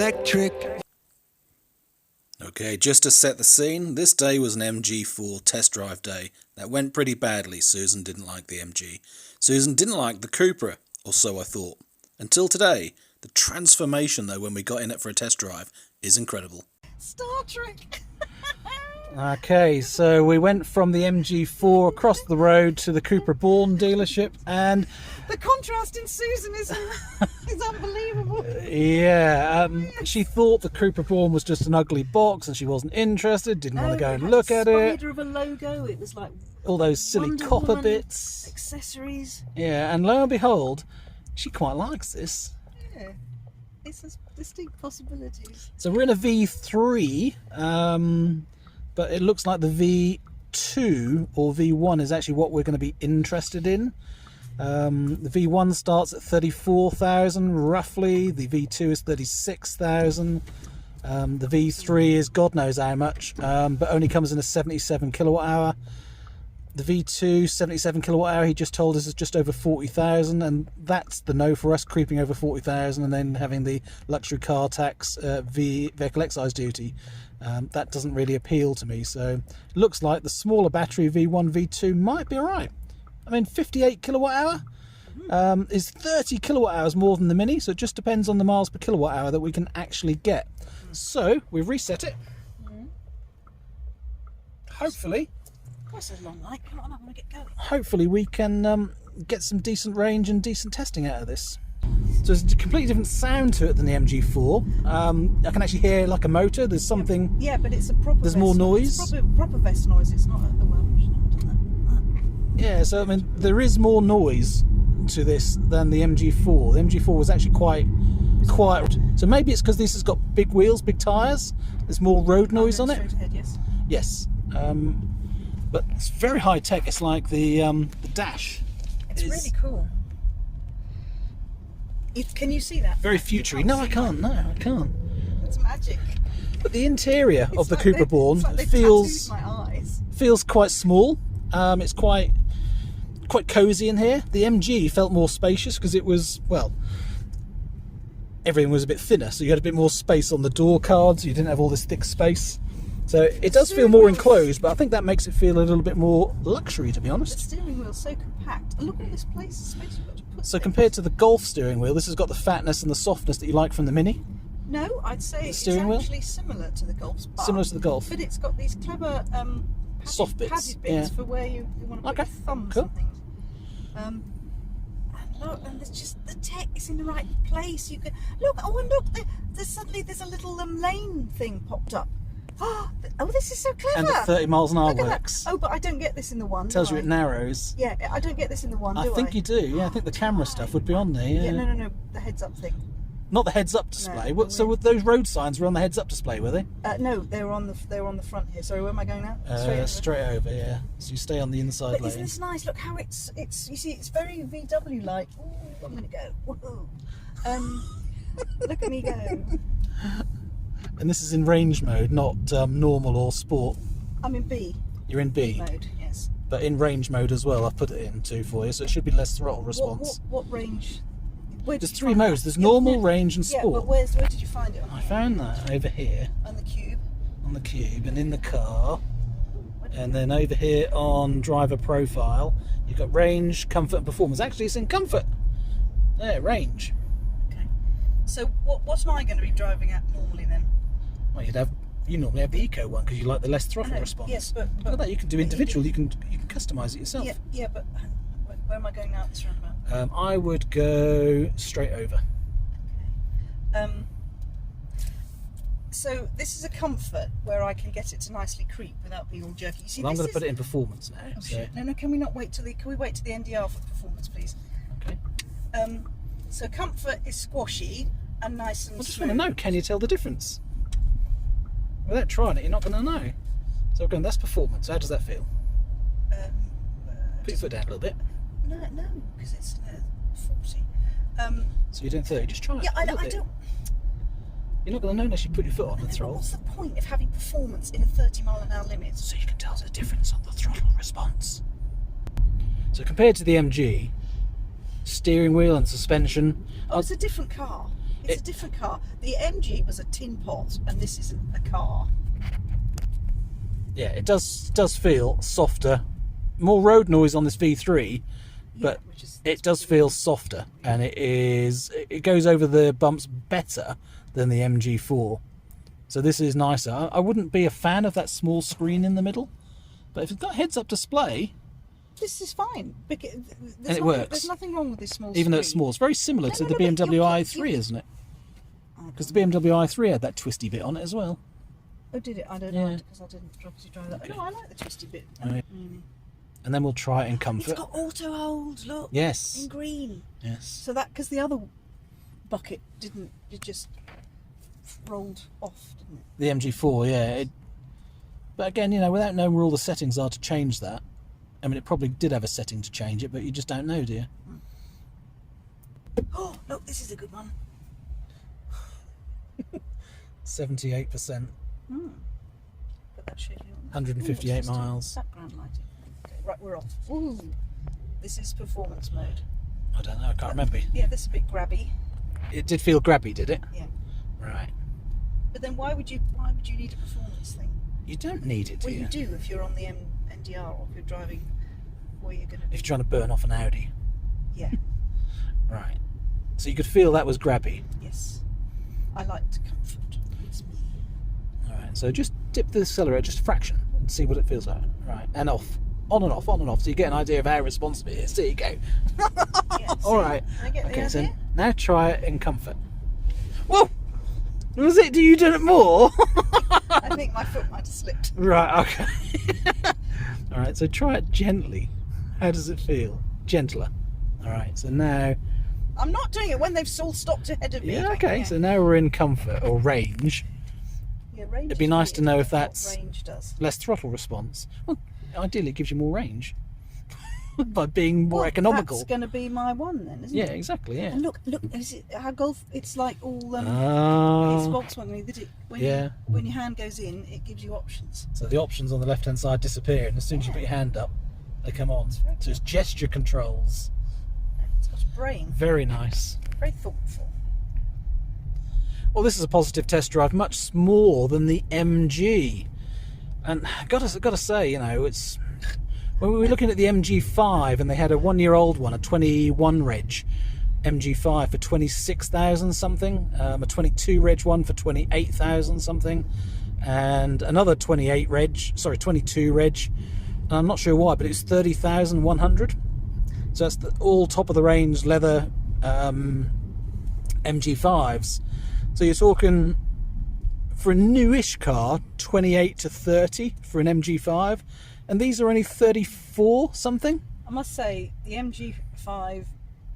electric. Okay, just to set the scene, this day was an MG4 test drive day. That went pretty badly. Susan didn't like the MG. Susan didn't like the Cupra, or so I thought. Until today, the transformation though when we got in it for a test drive is incredible. Star Trek! Okay, so we went from the MG4 across the road to the Cupra Born dealership, and The contrast in Susan is unbelievable. yeah, she thought the Cupra Born was just an ugly box and she wasn't interested, didn't want to go and look at it. Spider of a logo, it was like All those silly Wonder copper Woman bits. accessories. Yeah, and lo and behold, she quite likes this. Yeah, it's a distinct possibilities. So we're in a V3, but it looks like the V2 or V1 is actually what we're going to be interested in. The V1 starts at 34,000 roughly, the V2 is 36,000, the V3 is God knows how much, but only comes in a 77 kilowatt hour. The V2 77 kilowatt hour, he just told us, is just over 40,000, and that's the no for us, creeping over 40,000 and then having the luxury car tax, vehicle excise duty. That doesn't really appeal to me, so looks like the smaller battery V1 V2 might be alright. I mean, 58 kilowatt hour is 30 kilowatt hours more than the Mini, so it just depends on the miles per kilowatt hour that we can actually get. So we've reset it. Hopefully. What's a long light? Come on, I want to get going. Hopefully we can get some decent range and decent testing out of this. So there's a completely different sound to it than the MG4. I can actually hear like a motor. There's something. Yeah, but it's a proper. There's more noise. It's proper vest noise. It's not a Welsh. Yeah, so I mean there is more noise to this than the MG4. The MG4 was actually quite quiet. So maybe it's because this has got big wheels, big tyres. There's more road noise on it. Straight ahead, yes. Yes. But it's very high tech. It's like the dash. It's really cool. Can you see that? Very futury. No, I can't. No, I can't. It's magic. But the interior of the like Cupra Born it's like they feels tattooed my eyes. quite small. It's quite cosy in here. The MG felt more spacious because it was, well, everything was a bit thinner, so you had a bit more space on the door cards. You didn't have all this thick space. So it does feel more enclosed, but I think that makes it feel a little bit more luxury, to be The honest. steering wheel's so compact. And look at this place, the space you've got to put So things. compared to the Golf steering wheel, this has got the fatness and the softness that you like from the Mini. No, I'd say it's steering wheel? actually similar to the Golf's. Similar to the Golf. But it's got these clever Soft bits, padded bits yeah. for where you want to put Okay, your thumbs cool. and things. And look, and there's just the tech is in the right place. You can look. Oh, and look, there's a little lane thing popped up. Oh, this is so clever. And at 30 miles an hour Look at that. works. Oh, but I don't get this in the one. Tells do you I? it narrows. Yeah, I don't get this in the one. I think you do. Yeah, I think the camera stuff would be on there. Yeah. Yeah, no, the heads-up thing. Not the heads-up display. No, So with those road signs were on the heads-up display, were they? No, they were on the front here. Sorry, where am I going now? Straight over. Yeah. So you stay on the inside But isn't lane. this nice? Look how it's you see it's very VW like. Ooh, I'm gonna go. Woohoo. Look at me go. And this is in range mode, not normal or sport. I'm in B You're in B, mode. Yes. but in range mode as well. I've put it in too for you, so it should be less throttle response. What range? There's three modes. There's normal, range, and Yeah, sport. but where did you find it? I found that over here On the cube. on the cube and in the car, and then over here on driver profile, you've got range, comfort, and performance. Actually, it's in comfort. There, range. Okay. So what's mine going to be driving at normally then? Well, you normally have the eco one because you like the less throttle I know, response. yes, but Look at that. You can do individual. You can customize it yourself. Yeah, but where am I going now at this roundabout? I would go straight over. So this is a comfort where I can get it to nicely creep without being all jerky. You see, Well, I'm this going to is- put it in performance now. Oh, So, shit. No, can we not wait till can we wait till the NDR for the performance, please? okay. So comfort is squashy and nice and I just smooth. want to know, can you tell the difference? Without trying it, you're not going to know. So again, that's performance. How does that feel? Put your foot down a little bit. No, because it's 40. So you're doing 30. Just try it. Yeah, I a little bit. don't. You're not going to know unless you put your foot on the throttle. What's the point of having performance in a 30-mile-an-hour limit? So you can tell the difference on the throttle response. So compared to the MG, steering wheel and suspension, Oh, it's a different car. It's a different car. The MG was a tin pot, and this isn't a car. Yeah, it does feel softer, more road noise on this V3, but it does feel softer, and it goes over the bumps better than the MG4. So this is nicer. I wouldn't be a fan of that small screen in the middle, but if it's got heads-up display, this is fine. And it works. There's nothing wrong with this small even though screen. it's small, it's very similar to the but BMW i3, isn't it? Because the BMW i3 had that twisty bit on it as well. Oh, did it? I don't know, because I didn't obviously drive that. No, I like the twisty bit. Right. And then we'll try it in It's comfort. got auto hold, look. Yes. In green. Yes. So that, because the other bucket didn't, it just rolled off, didn't it? The MG4, yeah. But again, you know, without knowing where all the settings are to change that, I mean, it probably did have a setting to change it, but you just don't know, do you? Oh, look, this is a good one. 78%. Put that shade on. 158 miles. Background lighting. Okay, right, we're off. Ooh, this is performance mode. I don't know, I can't remember. Yeah, this is a bit grabby. It did feel grabby, did it? Yeah. Right. But then why would you need a performance thing? You don't need it, do Well, you? you do if you're on the NDR or if you're driving where you're going to be. If you're trying to burn off an Audi. Yeah. Right. So you could feel that was grabby. Yes. I liked comfort. It's me. Alright, so just dip the accelerator just a fraction and see what it feels like. Right, and off. On and off, on and off. So you get an idea of how responsive it is. There you go. Yeah, Alright. I get the Okay, so idea. now try it in comfort. Whoa! Was it? Do you do it more? I think my foot might have slipped. Right, okay. Alright, so try it gently. How does it feel? Gentler. Alright, so now... I'm not doing it when they've all stopped ahead of me. Yeah, okay, so now we're in comfort, or range. Yeah, range It'd be is nice to weird, know if what that's range does. less throttle response. Well, ideally it gives you more range. By being more Well, economical. That's going to be my one then, isn't Yeah, it? exactly, yeah. And look, is it our Golf? It's like all it's Ah, Volkswagen. That it when yeah. when your hand goes in, it gives you options. so the options on the left hand side disappear, and as soon as you put your hand up, they come on. So it's gesture controls. It's got a brain, Very nice. very thoughtful. Well, this is a positive test drive, much more than the MG. And gotta say, you know, it's when we were looking at the MG5 and they had a 1-year-old one, a 21 reg MG5 for 26,000 something, a 22 reg one for 28,000 something, and another 22 reg. And I'm not sure why, but it's 30,100. So that's the all top of the range leather MG5s. So you're talking, for a newish car, 28 to 30 for an MG5, and these are only 34 something. I must say, the MG5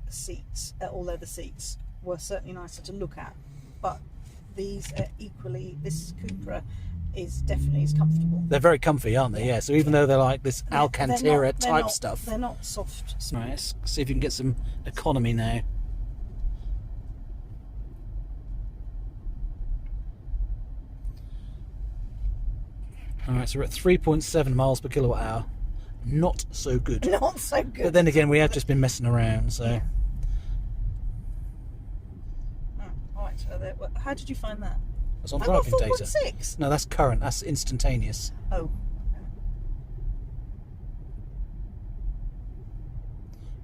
seats, all leather seats, were certainly nicer to look at, but these are equally. This Cupra is definitely as comfortable. They're very comfy, aren't they? Yeah. So even though they're like this They're Alcantara not- they're type not- stuff. They're not soft. Right, let's see if you can get some economy now. Alright, so we're at 3.7 miles per kilowatt hour. Not so good. Not so good. But then again, we have just been messing around, so... Yeah. Oh, right. So how did you find that? That's on I got driving data. 4.6. No, that's current. That's instantaneous. Oh.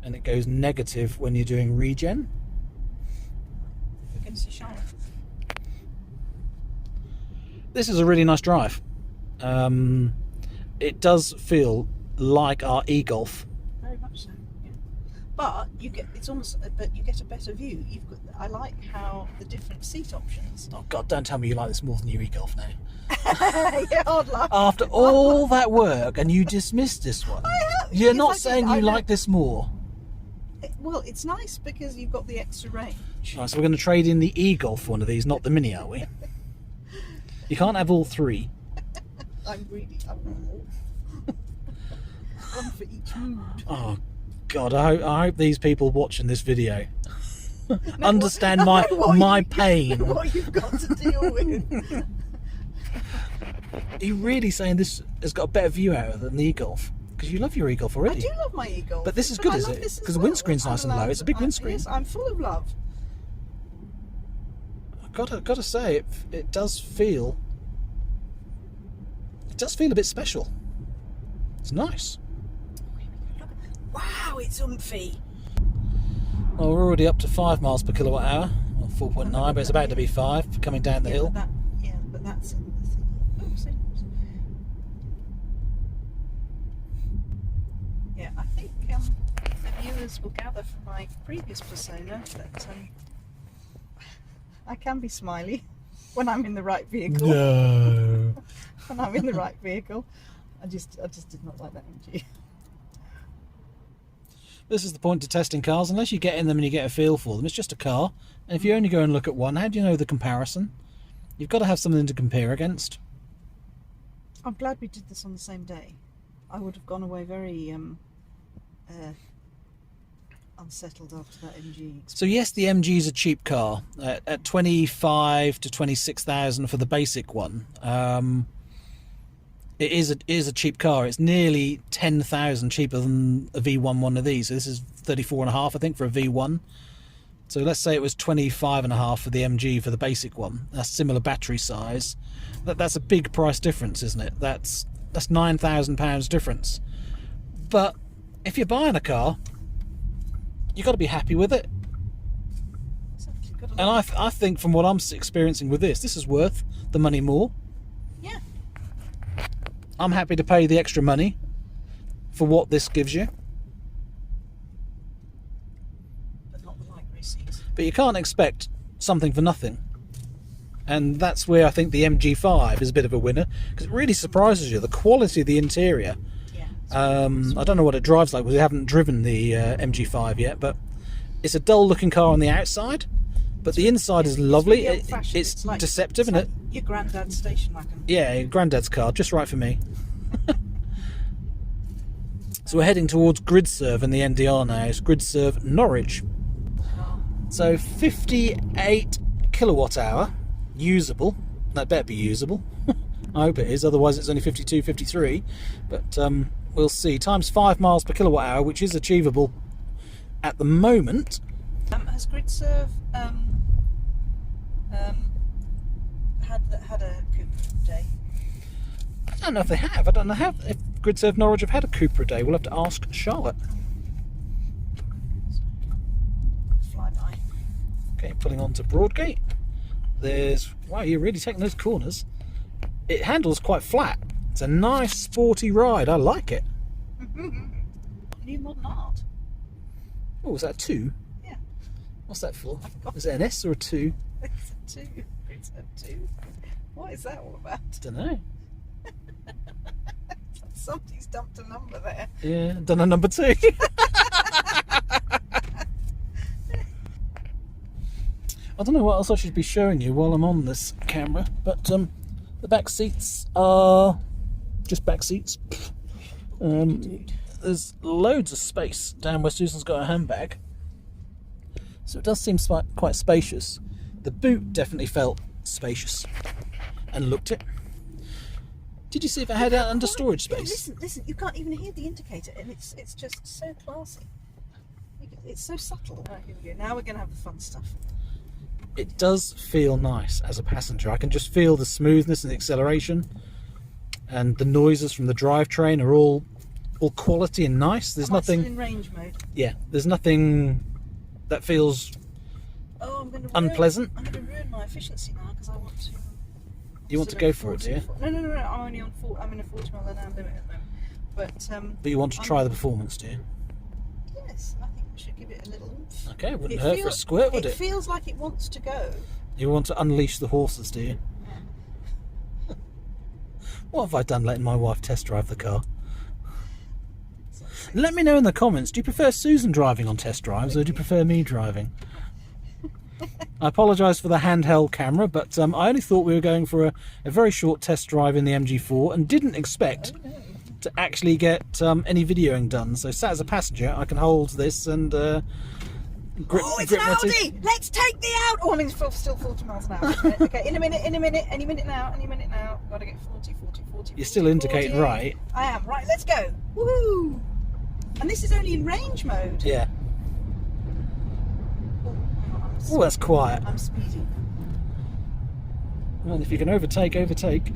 And it goes negative when you're doing regen. We can see shine. This is a really nice drive. It does feel like our e-Golf. Very much so. Yeah. But you get but you get a better view. I like how the different seat options. Oh God, don't tell me you like this more than your e-Golf now. Yeah, odd luck. After all that work and you dismissed this one. You're Yes, not I did. saying I you know. like this more. Well, it's nice because you've got the extra range. Right, so we're going to trade in the e-Golf for one of these, not the Mini, are we? You can't have all three. I'm greedy. One for each mood. Oh God, I hope these people watching this video understand my pain. What you've got to deal with. Are you really saying this has got a better view out of it than the e-Golf? Because you love your e-Golf I already. do love my e-Golf. But this is good, I is love it? this as 'Cause the well. windscreen's nice and low. It's a big windscreen. Yes, I'm full of love. Gotta say, it does feel a bit special. It's nice. Wow, it's umphy. Well, we're already up to 5 miles per kilowatt hour, or 4.9, but it's about to be 5 coming down the hill. But that's in the thing. Oopsie. Yeah, I think the viewers will gather from my previous persona that I can be smiley when I'm in the right vehicle. No. When I'm in the right vehicle, I just did not like that MG. This is the point to testing cars. Unless you get in them and you get a feel for them, it's just a car. And if you only go and look at one, how do you know the comparison? You've got to have something to compare against. I'm glad we did this on the same day. I would have gone away very unsettled after that MG experience. So yes, the MG is a cheap car at 25 to 26,000 for the basic one. It is a cheap car. It's nearly 10,000 cheaper than a V1 one of these. So this is 34.5, I think, for a V1. So let's say it was 25.5 for the MG for the basic one. That's similar battery size. That's a big price difference, isn't it? That's £9,000 difference. But if you're buying a car, you've got to be happy with it. And I think from what I'm experiencing with this is worth the money more. Yeah. I'm happy to pay the extra money for what this gives you. But not the light grey seats. But you can't expect something for nothing. And that's where I think the MG5 is a bit of a winner, because it really surprises you. The quality of the interior. Yeah. I don't know what it drives like, because we haven't driven the MG5 yet, but it's a dull looking car on the outside, but the inside is lovely. Really old-fashioned. It's like, deceptive, isn't like it? Your granddad's station wagon. Yeah, granddad's car, just right for me. So we're heading towards GridServe in the NDR now. It's GridServe Norwich. So 58 kilowatt hour, usable. That better be usable. I hope it is, otherwise it's only 52, 53. But we'll see. Times 5 miles per kilowatt hour, which is achievable at the moment. Has GridServe had a Cupra day? I don't know if they have. I don't know if GridServe Norwich have had a Cupra day. We'll have to ask Charlotte. Fly by. Okay, pulling on to Broadgate. Wow, you're really taking those corners. It handles quite flat. It's a nice sporty ride. I like it. New modern art. Oh, was that a 2? Yeah. What's that for? Is it an S or a 2? It's a 2. It's a 2. What is that all about? Don't know. Somebody's dumped a number there. Yeah, done a number 2. I don't know what else I should be showing you while I'm on this camera, but the back seats are just back seats. There's loads of space down where Susan's got her handbag, so it does seem quite spacious. The boot definitely felt spacious and looked it. Did you see if it had under storage space? Yeah, listen, you can't even hear the indicator, and it's just so classy. It's so subtle. Right, here we go. Now we're going to have the fun stuff. It does feel nice as a passenger. I can just feel the smoothness and the acceleration, and the noises from the drivetrain are all quality and nice. There's nothing still in range mode. Yeah, there's nothing that feels unpleasant. I'm going to ruin my efficiency now because I want to. You want to go for it, do you? No. I'm only on 4. I'm in a 40 mile an hour limit at the moment. But you want to try the performance, do you? Yes, I think we should give it a little oomph. Okay, it wouldn't hurt for a squirt, would it? It feels like it wants to go. You want to unleash the horses, do you? Yeah. What have I done letting my wife test drive the car? Let me know in the comments, do you prefer Susan driving on test drives, or do you prefer me driving? I apologise for the handheld camera, but I only thought we were going for a very short test drive in the MG4 and didn't expect to actually get any videoing done. So sat as a passenger, I can hold this and grip it's my an teeth. Audi! Let's take the out! Oh, I mean, it's still 40 miles an hour. Okay, in a minute, any minute now. Got to get 40. You're still indicating 40. right. I am. Right, let's go. Woohoo! And this is only in range mode. Yeah. Oh, hang on, Oh, that's quiet. I'm speeding. Well, if you can overtake, overtake.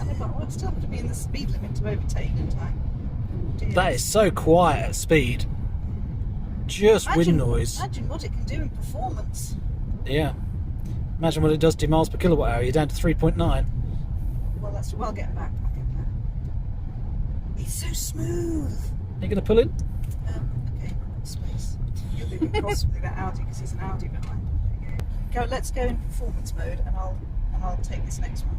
And I still have to be in the speed limit to overtake, don't I? Dear. That is so quiet at speed. Just wind noise. Imagine what it can do in performance. Yeah. Imagine what it does to miles per kilowatt hour. You're down to 3.9. Well, I'll get back. It's so smooth. Are you going to pull in? Okay, space. You'll be a bit cross with that Audi because there's an Audi behind. There you go. Let's go in performance mode, and I'll take this next one.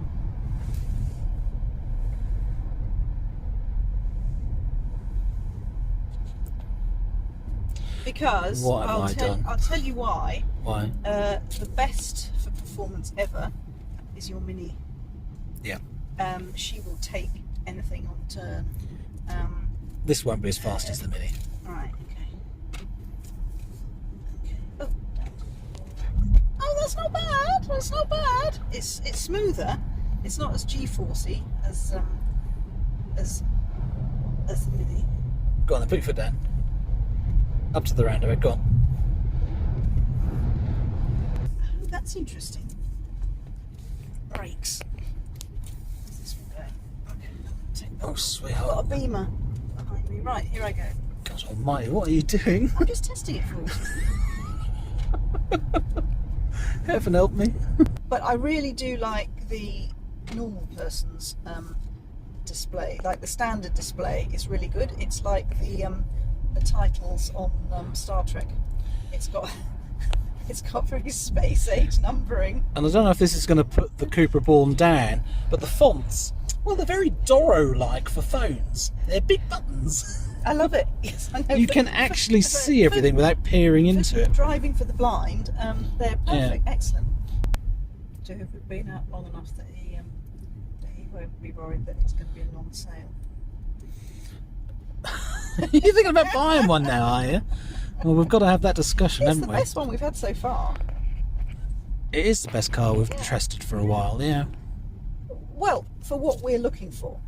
Because What have I done? I'll tell you why. Why? The best for performance ever is your Mini. Yeah. She will take anything on turn. This won't be as fast as the Mini. Right. Okay. Oh, that's not bad. That's not bad. It's smoother. It's not as G-forcey as the Mini. Go on then, put your foot down. Up to the roundabout, go on. Oh, that's interesting. Brakes. Where's this one going? Okay, take Oh, I've got a sweetheart. beamer behind me. Right, here I go. God almighty, what are you doing? I'm just testing it for you. Heaven help me. But I really do like the normal person's display. Like the standard display is really good. It's like the titles on Star Trek. It's got very space age numbering. And I don't know if this is going to put the Cupra Born down, but the fonts, well, they're very Doro-like for phones. They're big buttons. I love it. Yes, I know. You can actually see everything without peering into it. Driving for the blind, they're perfect, excellent. So have we been out long enough that he won't be worried that it's going to be a non-sale? You're thinking about buying one now, are you? Well, we've got to have that discussion, It's haven't the we? best one we've had so far. It is the best car we've tested for a while, yeah. Well, for what we're looking for.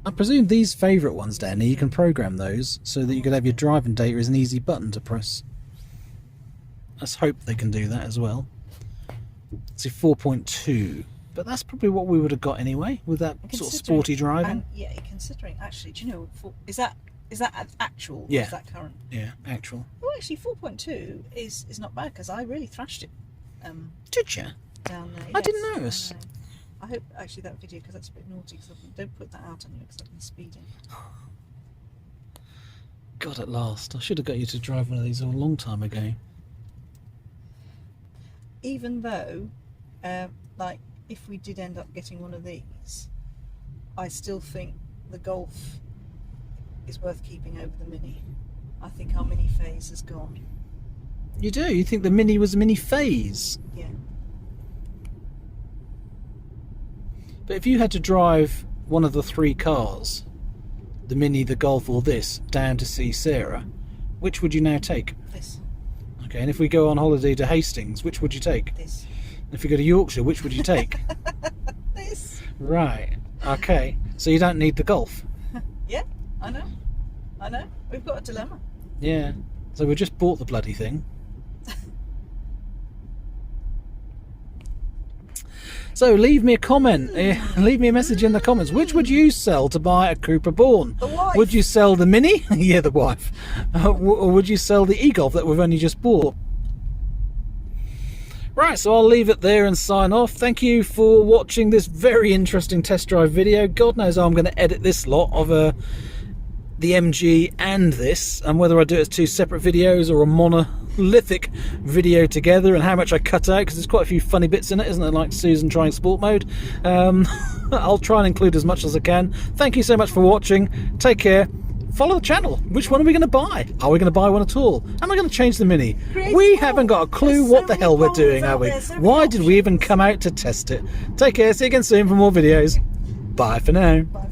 I presume these favourite ones down here, you can program those so that you could have your driving data as an easy button to press. Let's hope they can do that as well. See, 4.2. But that's probably what we would have got anyway, with that sort of sporty driving. And, yeah, considering, actually, do you know, is that actual? Yeah. Or is that current? Yeah, actual. Well, actually, 4.2 is not bad because I really thrashed it Did you? down there. I didn't Yes, notice. I know. I hope actually that video, because that's a bit naughty, because don't put that out on you because I've been speeding. God, at last. I should have got you to drive one of these a long time ago. Even though, like, if we did end up getting one of these, I still think the Golf is worth keeping over the Mini. I think our Mini phase has gone. You do? You think the Mini was a Mini phase? Yeah. But if you had to drive one of the three cars, the Mini, the Golf or this, down to see Sarah, which would you now take? This. Okay, and if we go on holiday to Hastings, which would you take? This. And if we go to Yorkshire, which would you take? This. Right, okay. So you don't need the Golf? Yeah, I know. We've got a dilemma. Yeah. So we just bought the bloody thing. So leave me a comment, leave me a message in the comments. Which would you sell to buy a Cupra Born? The wife. Would you sell the Mini? Yeah, the wife. Or would you sell the e-Golf that we've only just bought? Right, so I'll leave it there and sign off. Thank you for watching this very interesting test drive video. God knows how I'm going to edit this lot of the MG and this, and whether I do it as two separate videos or a monolithic video together, and how much I cut out, because there's quite a few funny bits in it, isn't there, like Susan trying sport mode. I'll try and include as much as I can. Thank you so much for watching. Take care. Follow the channel. Which one are we going to buy? Are we going to buy one at all? Am I going to change the Mini? We haven't got a clue what the hell we're doing, are we? Why did we even come out to test it? Take care. See you again soon for more videos. Bye for now. Bye.